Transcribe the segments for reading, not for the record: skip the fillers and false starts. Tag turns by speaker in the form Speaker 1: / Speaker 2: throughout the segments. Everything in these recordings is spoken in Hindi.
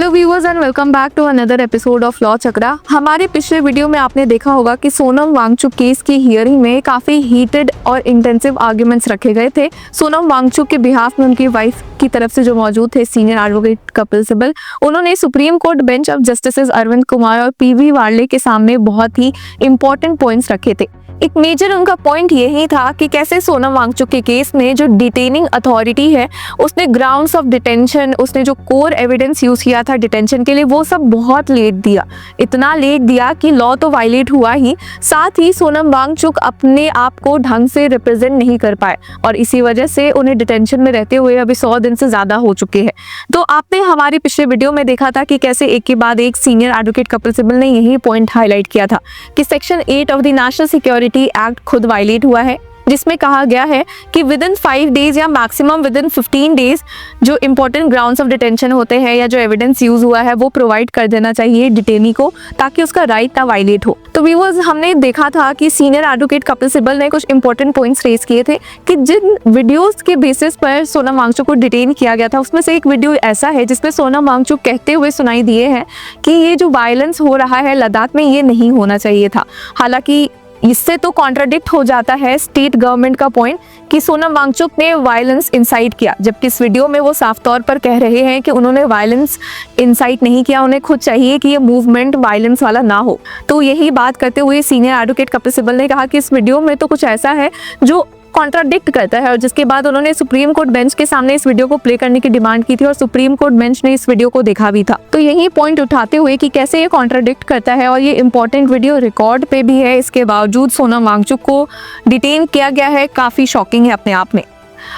Speaker 1: Hello viewers and welcome back to another episode of law Chakra. हमारे पिछले वीडियो में आपने देखा होगा कि सोनम वांगचुक केस की हियरिंग में काफ़ी हीटेड और इंटेंसिव आर्ग्यूमेंट्स रखे गए थे। सोनम वांगचुक के बिहाफ में उनकी वाइफ की तरफ से जो मौजूद थे सीनियर एडवोकेट कपिल सिब्बल, उन्होंने supreme court bench of justice Arvind Kumar और पीवी वार्ले के सामने बहुत ही इंपॉर्टेंट पॉइंट्स रखे थे। एक मेजर उनका पॉइंट यही था कि कैसे सोनम वांगचुक के केस में जो डिटेनिंग अथॉरिटी है उसने ग्राउंड्स ऑफ डिटेंशन, उसने जो कोर एविडेंस यूज किया था डिटेंशन के लिए, वो सब बहुत लेट दिया। इतना लेट दिया कि लॉ तो वायलेट हुआ ही, साथ ही सोनम वांगचुक अपने आप को ढंग से रिप्रेजेंट नहीं कर पाए और इसी वजह से उन्हें डिटेंशन में रहते हुए अभी 100 दिन से ज्यादा हो चुके हैं। तो आपने हमारे पिछले वीडियो में देखा था कि कैसे एक के बाद एक सीनियर एडवोकेट कपिल सिब्बल ने यही पॉइंट हाईलाइट किया था कि section 8 of the national security act खुद वायलेट हुआ है, जिसमें कहा गया है कि विद इन 5 डेज या मैक्सिमम विद इन 15 डेज जो इंपॉर्टेंट ग्राउंड्स ऑफ डिटेंशन होते हैं या जो एविडेंस यूज हुआ है वो प्रोवाइड कर देना चाहिए डिटेनी को, ताकि उसका राइट ना वायलेट हो। तो व्यूअर्स, हमने देखा था कि सीनियर एडवोकेट कपिल सिब्बल ने कुछ इंपॉर्टेंट पॉइंट्स रेज किए थे कि जिन वीडियोस के बेसिस पर सोनम वांगचुक को डिटेन किया गया था उसमें से एक वीडियो ऐसा है जिसमें सोनम वांगचुक कहते हुए सुनाई दिए हैं कि ये जो वायलेंस हो रहा है लद्दाख में ये नहीं होना चाहिए था। हालांकि इससे तो कॉन्ट्राडिक्ट हो जाता है स्टेट गवर्नमेंट का पॉइंट कि सोनम वांगचुक ने वायलेंस इंसाइट किया, जबकि इस वीडियो में वो साफ तौर पर कह रहे हैं कि उन्होंने वायलेंस इंसाइट नहीं किया, उन्हें खुद चाहिए कि ये मूवमेंट वायलेंस वाला ना हो। तो यही बात करते हुए सीनियर एडवोकेट कपिल सिब्बल ने कहा कि इस वीडियो में तो कुछ ऐसा है जो कॉन्ट्राडिक्ट करता है, और जिसके बाद उन्होंने सुप्रीम कोर्ट बेंच के सामने इस वीडियो को प्ले करने की डिमांड की थी और सुप्रीम कोर्ट बेंच ने इस वीडियो को देखा भी था। तो यही पॉइंट उठाते हुए कि कैसे ये कॉन्ट्राडिक्ट करता है और ये इंपॉर्टेंट वीडियो रिकॉर्ड पे भी है, इसके बावजूद सोनम वांगचुक को डिटेन किया गया है, काफी शॉकिंग है अपने आप में।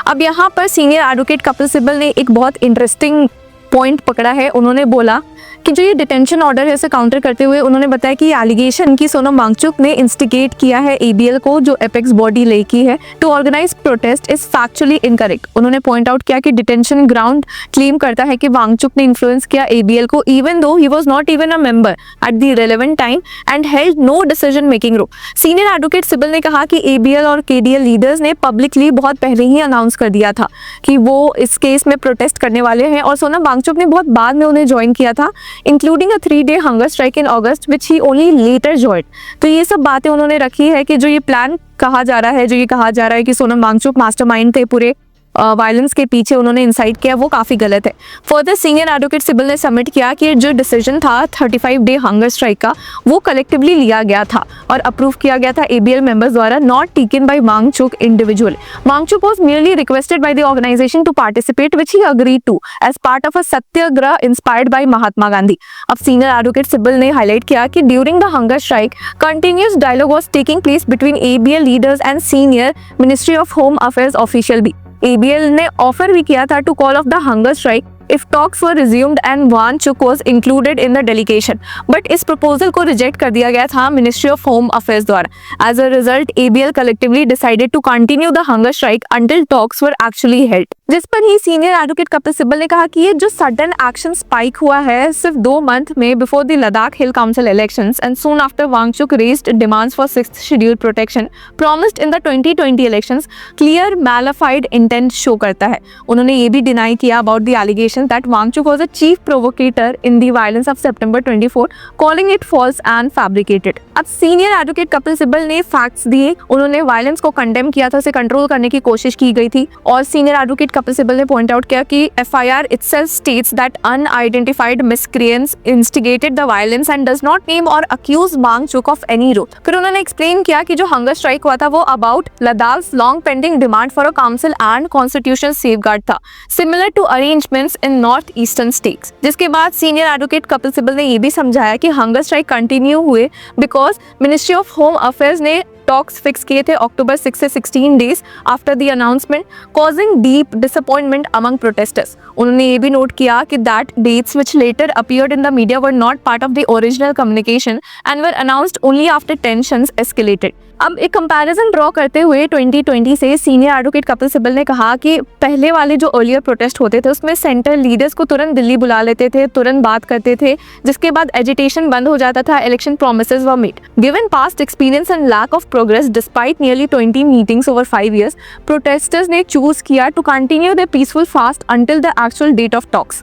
Speaker 1: अब यहाँ पर सीनियर एडवोकेट कपिल सिब्बल ने एक बहुत इंटरेस्टिंग पॉइंट पकड़ा है। उन्होंने बोला कि जो ये डिटेंशन ऑर्डर है उसे काउंटर करते हुए उन्होंने बताया कि एलिगेशन की सोनम वांगचुक ने इंस्टिगेट किया है एबीएल को, जो एपेक्स बॉडी लेकी है, to organise protest is factually incorrect. उन्होंने पॉइंट आउट किया कि डिटेंशन ग्राउंड क्लेम करता है कि वांगचुक ने इन्फ्लुएंस किया एबीएल को even though he was not even a member at the relevant time and held no decision making role. Senior advocate Sibal ने कहा कि एबीएल और केडीएल लीडर्स ने पब्लिकली बहुत पहले ही अनाउंस कर दिया था कि वो इस केस में प्रोटेस्ट करने वाले हैं और सोनम वांगचुक ने बहुत बाद में उन्हें ज्वाइन किया था, including a 3-day hunger strike in August which he only later joined. तो ये सब बातें उन्होंने रखी है कि जो ये प्लान कहा जा रहा है, जो ये कहा जा रहा है कि सोनम वांगचुक मास्टरमाइंड थे पूरे वायलेंस के पीछे, उन्होंने इंसाइट किया, वो काफी गलत है। फर्दर सीनियर एडवोकेट सिब्बल ने सबमिट किया कि जो डिसीजन था 35-day हंगर स्ट्राइक का वो कलेक्टिवली लिया गया था और अप्रूव किया गया था एबीएल मेंबर्स द्वारा, not taken by Wangchuk individual. Wangchuk was merely requested by the organisation to participate which he agreed to as part of a satyagraha inspired by Mahatma Gandhi. अब सीनियर एडवोकेट सिब्बल ने हाईलाइट किया कि during the hunger strike continuous dialogue was taking place between ABL leaders and senior ministry of home affairs official भी। एबीएल ने ऑफर भी किया था to call off the hunger strike if talks were resumed and Wanchuk was included in the delegation, but इस proposal को reject कर दिया गया था Ministry of Home Affairs द्वारा। As a result, ABL collectively decided to continue the hunger strike until talks were actually held। जिस पर ही सीनियर एडवोकेट कपिल सिब्बल ने कहा कि ये जो सडन एक्शन स्पाइक हुआ है सिर्फ 2 मंथ में before the Ladakh hill council elections and soon after Wangchuk raised demands for 6th schedule protection promised in the 2020 elections clear malafide intent show करता है। उन्होंने ये भी डिनाई किया about the allegation that Wangchuk was a chief provocator in the violence of September 24, calling it false and fabricated। अब सीनियर एडवोकेट कपिल सिब्बल ने फैक्ट्स दिए, उन्होंने वायलेंस को कंडेम किया था, उसे कंट्रोल करने की कोशिश की गई थी और सीनियर एडवोकेट कपिल सिब्बल ने पॉइंट आउट किया कि FIR itself states that unidentified miscreants instigated the violence and does not name or accuse Wangchuk of any role। फिर उन्होंने एक्सप्लेन किया कि जो हंगर स्ट्राइक हुआ था वो about Ladakh's long pending demand for a council and constitutional safeguard था, similar to arrangements in north eastern states. जिसके बाद सीनियर एडवोकेट कपिल सिब्बल ने ये भी समझाया कि हंगर स्ट्राइक कंटिन्यू हुए because ministry of home affairs ने टॉक्स फिक्स किए थे अक्टूबर 6 से 16 days after the announcement, causing deep disappointment among protesters. उन्होंने ये भी नोट किया कि that dates which later appeared in the media were not part of the original communication and were announced only after tensions escalated. अब एक कंपैरिजन ड्रॉ करते हुए 2020 से सीनियर एडवोकेट कपिल सिब्बल ने कहा कि पहले वाले जो अर्लियर प्रोटेस्ट होते थे उसमें सेंट्रल लीडर्स को तुरंत दिल्ली बुला लेते थे, तुरंत बात करते थे, जिसके बाद एजिटेशन बंद हो जाता था, election promises were made. Given past experience and lack of progress despite nearly 20 meetings over 5 years, protesters ने चूज किया to continue the peaceful fast until the actual date of talks.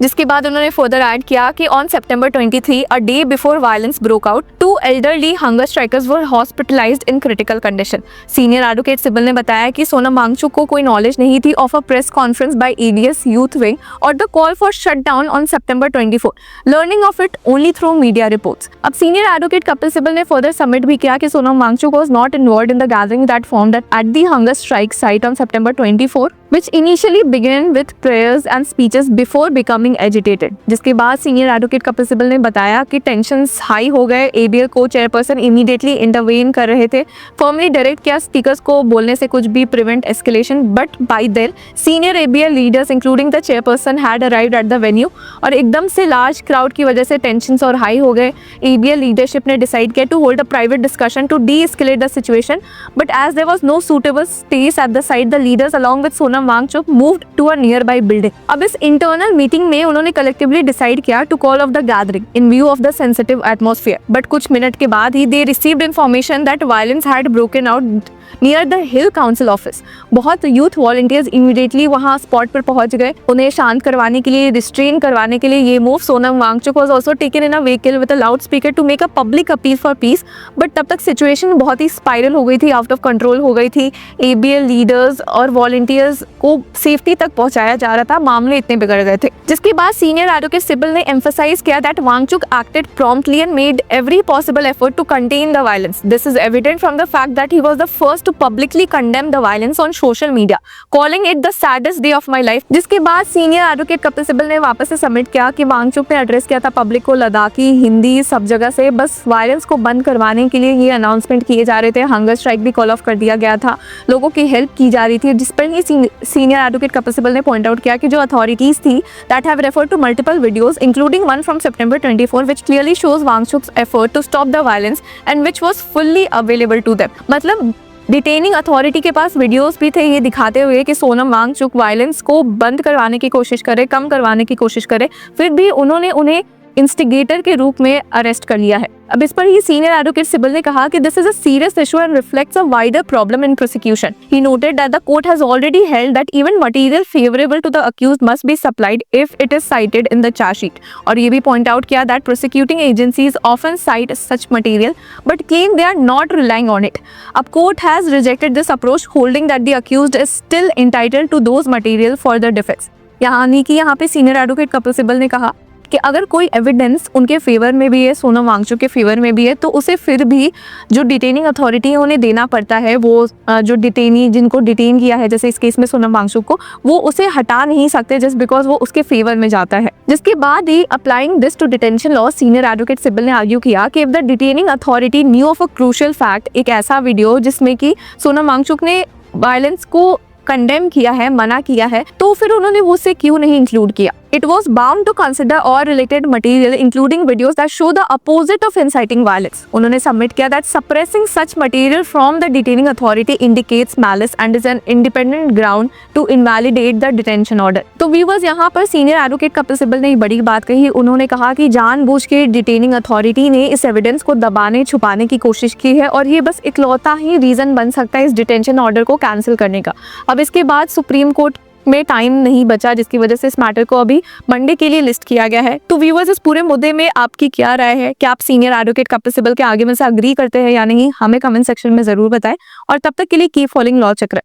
Speaker 1: जिसके बाद उन्होंने फर्दर ऐड किया कि on September 23, a day before violence broke out, 2 elderly hunger strikers were hospitalised in critical condition. Senior advocate Sibal ने बताया कि सोनम वांगचुक को कोई नॉलेज नहीं थी of a press conference by ADS youth wing और the call for shutdown on September 24, learning of it only through media reports. अब सीनियर एडवोकेट कपिल सिब्बल ने फर्दर सबमिट भी किया कि Sonam Wangchuk was not involved in the gathering that formed at the hunger strike site on September 24, which initially began with prayers and speeches before becoming agitated। जिसके बाद सीनियर एडवोकेट कपिल सिब्बल ने बताया कि टेंशंस हाई हो गए। ABL को चेयरपर्सन इमीडिएटली इंटरवेन कर रहे थे, फर्मली डायरेक्ट किया स्पीकर्स को बोलने से कुछ भी prevent escalation, but by there senior ABL leaders including the chairperson had arrived at the venue और एकदम से लार्ज क्राउड की वजह से टेंशंस और हाई हो गए। ABL लीडरशिप ने डिसाइड किया to hold a private discussion to de-escalate the situation, but as there was no suitable space at the site, the leaders along with Sonam Wangchuk moved to a nearby building. अब इस इंटरनल मीटिंग में उन्होंने कलेक्टिवली डिसाइड किया to call off the gathering in view of the sensitive atmosphere, but कुछ मिनट के बाद ही they received information that violence had broken out near the hill council office. बहुत यूथ वॉलंटियर्स इमीडिएटली वहां स्पॉट पर पहुंच गए, उन्हें शांत करवाने के लिए, रिस्ट्रेन करवाने के लिए ये move. Sonam Wangchuk was also taken in a vehicle with a loud speaker to make a public appeal for peace, but तब तक सिचुएशन बहुत ही स्पाइरल हो गई थी, आउट ऑफ कंट्रोल हो गई थी। ABL लीडर्स और वॉलंटियर्स को सेफ्टी तक पहुंचाया जा रहा था, मामले इतने बिगड़ गए थे। जिसके बाद सीनियर एडवोकेट सिब्बल ने एम्फसाइज किया that Wangchuk acted promptly and made every possible effort to contain the violence. This is evident from the fact that he was the first to publicly condemn the violence on social media, calling it the saddest day of my life। जिसके बाद सीनियर एडवोकेट कपिल सिब्बल ने वापस से सबमिट किया कि वांगचुक ने एड्रेस किया था पब्लिक को लद्दाखी, हिंदी सब जगह से बस वायलेंस को बंद करवाने के लिए ये अनाउंसमेंट किए जा रहे थे। हंगर स्ट्राइक भी कॉल ऑफ कर दिया गया था, लोगों की हेल्प की जा रही थी, जिस पर ही सीनियर एडवोकेट कपिल सिब्बल ने पॉइंट आउट किया कि जो अथॉरिटीज थी that have referred to multiple videos including one from September 24 which clearly shows Wangchuk's effort to stop the violence and which was fully available to them. मतलब डिटेनिंग अथॉरिटी के पास वीडियोस भी थे ये दिखाते हुए कि सोनम वांगचुक वायलेंस को बंद करवाने की कोशिश करे, कम करवाने की कोशिश करे, फिर भी उन्होंने उन्हें इंस्टिगेटर के रूप में अरेस्ट कर लिया है। अब इस पर ही सीनियर एडवोकेट सिब्बल ने कहा कि this is a serious issue and reflects a wider problem in prosecution. He noted that the court has already held that even material favourable to the accused must be supplied if it is cited in the chargesheet. और ये भी पॉइंट आउट किया that prosecuting agencies often cite such material but claim they are not relying on it. अब court has rejected this approach holding that the accused is still entitled to those material for the defence. यानी कि यहाँ पे सीनियर एडवोकेट कपिल सिब्बल ने कहा कि अगर कोई एविडेंस उनके फेवर में भी है, सोनम वांगचुक के फेवर में भी है, तो उसे फिर भी जो डिटेनिंग अथॉरिटी है उन्हें देना पड़ता है। वो जो डिटेनी जिनको डिटेन किया है, जैसे इस केस में सोनम वांगचुक को, वो उसे हटा नहीं सकते जस्ट बिकॉज वो उसके फेवर में जाता है। जिसके बाद ही applying this to detention law, senior advocate Sibal ने आर्ग्यू किया कि if the detaining authority knew of a crucial fact, एक ऐसा वीडियो जिसमें कि सोनम वांगचुक ने वायलेंस को कंडेम किया है, मना किया है, तो फिर उन्होंने उसे क्यों नहीं इंक्लूड किया। It was bound to consider all related material including videos that show the opposite of inciting violence। उन्होंने सबमिट किया that suppressing such material from the detaining authority indicates malice and is an independent ground to invalidate the detention order। तो व्यूअर्स यहाँ पर सीनियर एडवोकेट कपिल सिब्बल ने एक बड़ी बात कही। उन्होंने कहा कि जानबूझ के डिटेनिंग अथॉरिटी ने इस एविडेंस को दबाने छुपाने की कोशिश की है और ये बस इकलौता ही रीजन बन सकता है इस डिटेंशन ऑर्डर को कैंसिल करने का। अब इसके बाद सुप्रीम कोर्ट में टाइम नहीं बचा, जिसकी वजह से इस मैटर को अभी मंडे के लिए लिस्ट किया गया है। तो व्यूअर्स, इस पूरे मुद्दे में आपकी क्या राय है? क्या आप सीनियर एडवोकेट कपिल सिब्बल के आर्गुमेंट से अग्री करते हैं या नहीं? हमें कमेंट सेक्शन में जरूर बताएं और तब तक के लिए कीप फॉलोइंग लॉ चक्र।